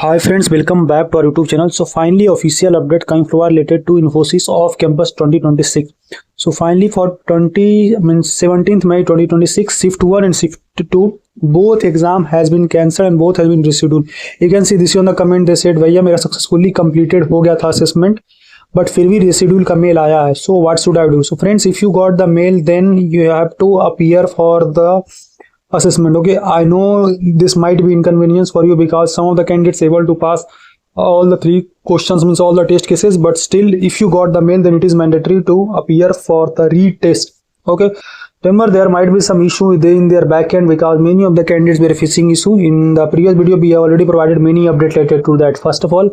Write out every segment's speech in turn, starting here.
Hi friends, welcome back to our YouTube channel. So finally official update coming from related to Infosys Off Campus 2026. So finally for 17th May 2026, Shift 1 and Shift 2 both exam has been cancelled and both has been rescheduled. You can see this on the comment. They said भैया मेरा successfully completed हो गया था assessment, but फिर भी reschedule का mail आया है. So what should I do? So friends, if you got the mail, then you have to appear for the assessment. Okay, I know this might be inconvenience for you because some of the candidates able to pass all the 3 questions, means all the test cases, but still if you got the mail, then it is mandatory to appear for the retest. Okay, remember there might be some issue in their backend because many of the candidates were facing issue. In the previous video we have already provided many updates related to that. First of all,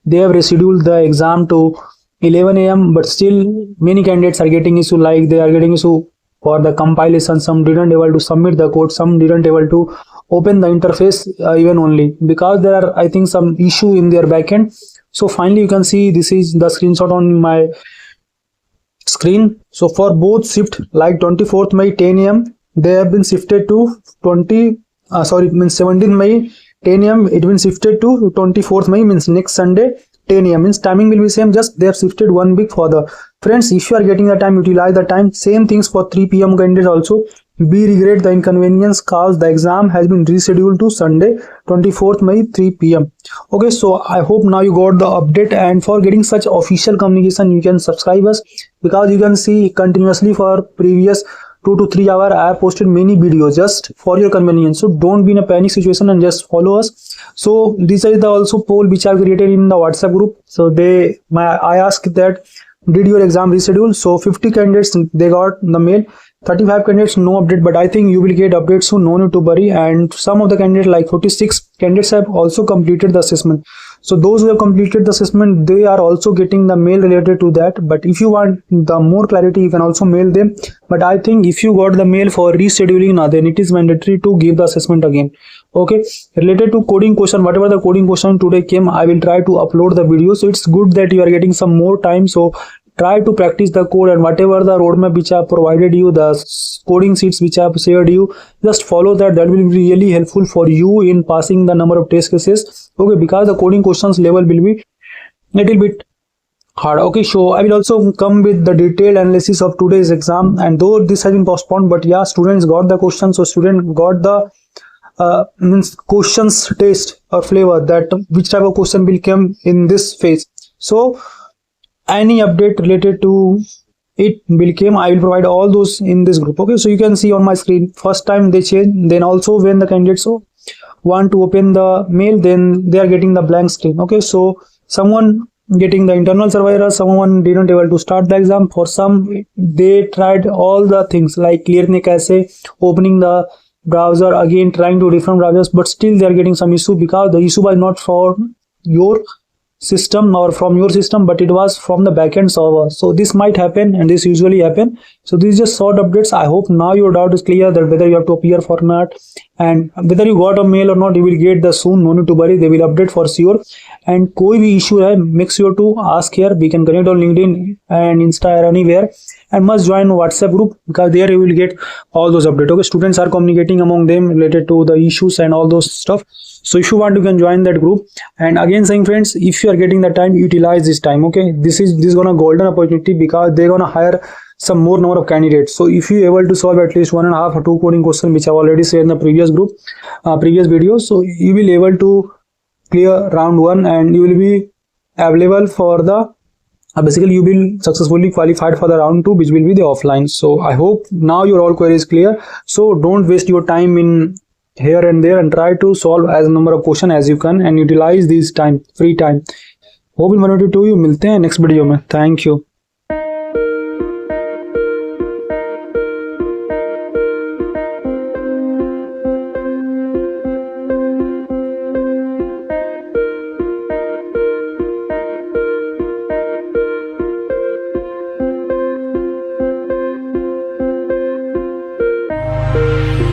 they have rescheduled the exam to 11 AM, but still many candidates are getting issue, like they are getting issue for the compilation. Some didn't able to submit the code, some didn't able to open the interface even only because there are, I think, some issue in their backend. So finally you can see this is the screenshot on my screen. So for both shift, like 24th May 10 AM, they have been shifted to 17th May 10 AM, it been shifted to 24th May, means next Sunday 10 AM, means timing will be same, just they have shifted 1 week further. Friends, if you are getting the time, utilize the time. Same things for 3 PM candidates also. We regret the inconvenience cause the exam has been rescheduled to Sunday 24th May 3 PM. Okay, so I hope now you got the update, and for getting such official communication you can subscribe us, because you can see continuously for previous 2 to 3 hours I have posted many videos just for your convenience. So don't be in a panic situation and just follow us. So this is the also poll which I have created in the WhatsApp group. So I asked that did your exam reschedule. So 50 candidates they got the mail, 35 candidates no update, but I think you will get updates soon, no need to worry. And some of the candidates, like 46 candidates, have also completed the assessment. So those who have completed the assessment, they are also getting the mail related to that. But if you want the more clarity, you can also mail them. But I think if you got the mail for rescheduling now, then it is mandatory to give the assessment again. Okay, related to coding question, whatever the coding question today came, I will try to upload the video. So it's good that you are getting some more time. So try to practice the code, and whatever the roadmap which I have provided you, the coding sheets which I have shared you, just follow that. That will be really helpful for you in passing the number of test cases. Okay, because the coding questions level will be little bit hard. Okay, so I will also come with the detailed analysis of today's exam, and though this has been postponed, but yeah, students got the question. So student got the means questions taste or flavor, that which type of question will come in this phase. So any update related to it will come, I will provide all those in this group. Okay, so you can see on my screen, first time they change, then also when the candidates want to open the mail, then they are getting the blank screen. Okay, so someone getting the internal server error, someone didn't able to start the exam. For some, they tried all the things like clearne kaise, opening the browser again, trying to different browsers, but still they are getting some issue because the issue was not from your system or from your system, but it was from the backend server. So this might happen, and this usually happen. So these just short updates. I hope now your doubt is clear that whether you have to appear for not, and whether you got a mail or not, you will get the soon, no need to worry, they will update for sure. And कोई भी issue है, make sure to ask here. We can connect on LinkedIn and Insta or anywhere, and must join WhatsApp group because there you will get all those updates. Okay, students are communicating among them related to the issues and all those stuff. So if you want, you can join that group. And again saying, friends, if you are getting the time, utilize this time. Okay, this is gonna golden opportunity because they're gonna hire some more number of candidates. So if you able to solve at least 1.5 or 2 coding questions, which I've already said in the previous group, previous video, so you will able to clear round 1, and you will be available for the basically you will successfully qualified for the round 2, which will be the offline. So I hope now your all query is clear. So don't waste your time in here and there, and try to solve as number of question as you can, and utilize this time, free time. Hope in 1 to 2 you मिलते हैं next video में. Thank you.